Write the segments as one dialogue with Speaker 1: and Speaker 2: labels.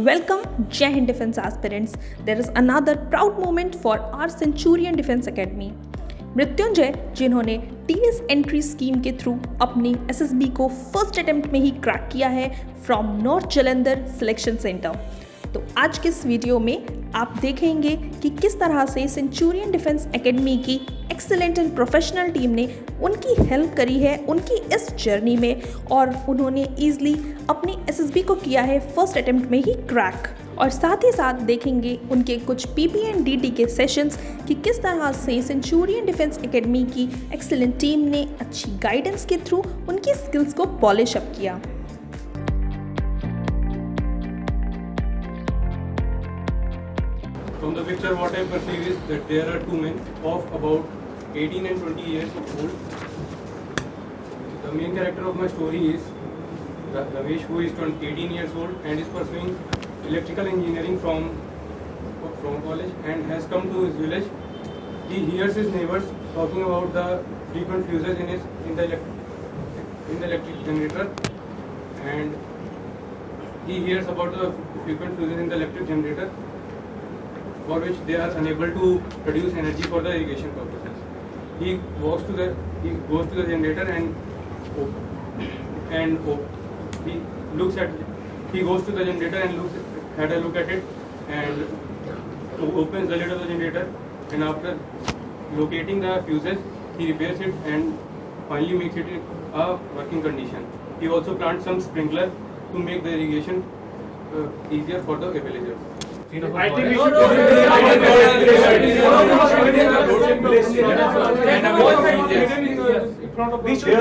Speaker 1: Welcome, Jai Hind Defence aspirants. There is another proud moment for our Centurion Defence Academy. Mrityunjay, जिन्होंने TS entry scheme के through अपनी SSB को first attempt में ही crack किया है from north Jalandhar selection centre. तो आज के इस वीडियो में आप देखेंगे कि किस तरह से सेंचुरियन डिफेंस एकेडमी की एक्सीलेंट एंड प्रोफेशनल टीम ने उनकी हेल्प करी है उनकी इस जर्नी में, और उन्होंने ईजिली अपनी एसएसबी को किया है फर्स्ट अटेम्प्ट में ही क्रैक। और साथ ही साथ देखेंगे उनके कुछ पीपी एंड डीटी के सेशंस कि किस तरह से सेंचुरियन डिफेंस एकेडमी की एक्सीलेंट टीम ने अच्छी गाइडेंस के थ्रू उनकी स्किल्स को पॉलिश अप किया।
Speaker 2: From the picture, what I perceive is that there are two men of about 18 and 20 years old. The main character of my story is Ramesh, who is 18 years old and is pursuing electrical engineering from college and has come to his village. He hears his neighbors talking about the frequent fuses in the electric generator, and he hears about the frequent fuses in the electric generator, for which they are unable to produce energy for the irrigation purposes. He goes to the generator he goes to the generator and had a look at it, and opens the lid of the generator, and after locating the fuses, he repairs it and finally makes it a working condition. He also plants some sprinkler to make the irrigation easier for the villagers. I think we should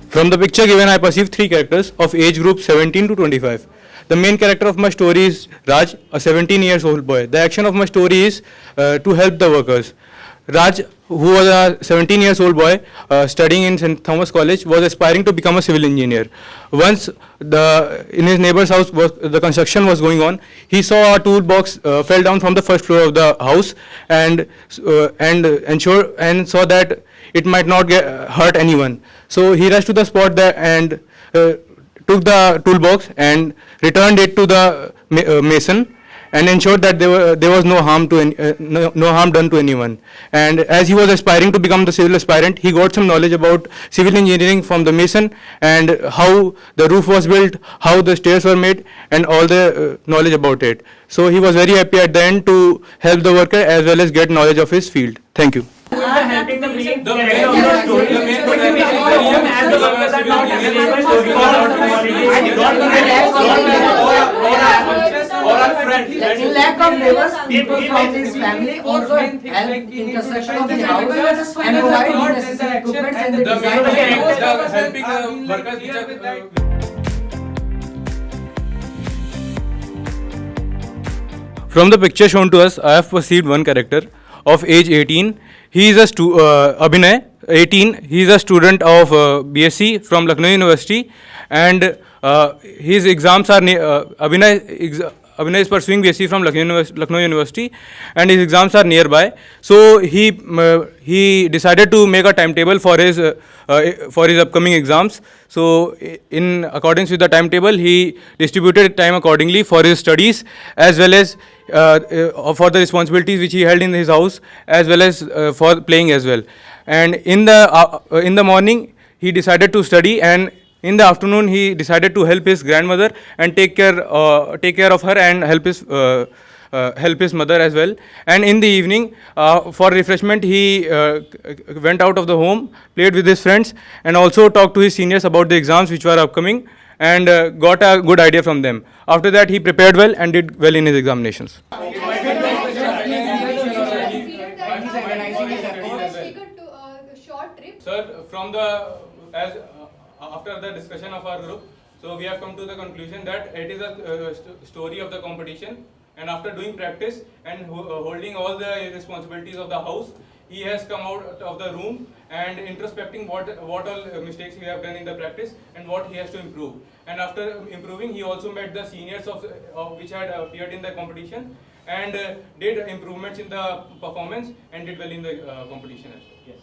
Speaker 3: From the picture given, I perceive three characters of age group 17 to 25. The main character of my story is Raj, a 17 years old boy. The action of my story is to help the workers. Raj, who was a 17 years old boy studying in St. Thomas College, was aspiring to become a civil engineer. Once in his neighbor's house the construction was going on, he saw a toolbox fell down from the first floor of the house and saw that it might not hurt anyone. So he rushed to the spot there and took the toolbox and returned it to the mason, and ensured that there was no harm done to anyone. And as he was aspiring to become the civil aspirant, he got some knowledge about civil engineering from the mason and how the roof was built, how the stairs were made, and all the knowledge about it. So he was very happy at the end to help the worker as well as get knowledge of his field. Thank you.
Speaker 4: Helping the main character of the story, the main and the workers are not
Speaker 5: in lack of labor, people from his family also help in construction of the house and provide necessary equipment and the design.
Speaker 2: Helping the workers which are
Speaker 3: From the picture shown to us, I have perceived one character of age 18. He is Abhinay, 18. He is a student of BSc from Lucknow University, and his exams are Abhinay is pursuing BSc from Lucknow University, and his exams are nearby. So he decided to make a timetable for his upcoming exams. So in accordance with the timetable, he distributed time accordingly for his studies as well as for the responsibilities which he held in his house, as well as for playing as well. And in the morning he decided to study, and in the afternoon he decided to help his grandmother and take care of her and help his mother as well. And in the evening, for refreshment, he went out of the home, played with his friends, and also talked to his seniors about the exams which were upcoming, and got a good idea from them. After that, he prepared well and did well in his examinations.
Speaker 2: Sir, after the discussion of our group, so we have come to the conclusion that it is a story of the competition, and after doing practice and holding all the responsibilities of the house, he has come out of the room and introspecting what all mistakes we have done in the practice and what he has to improve. And after improving, he also met the seniors of which had appeared in the competition and did improvements in the performance and did well in the competition as well. Yes.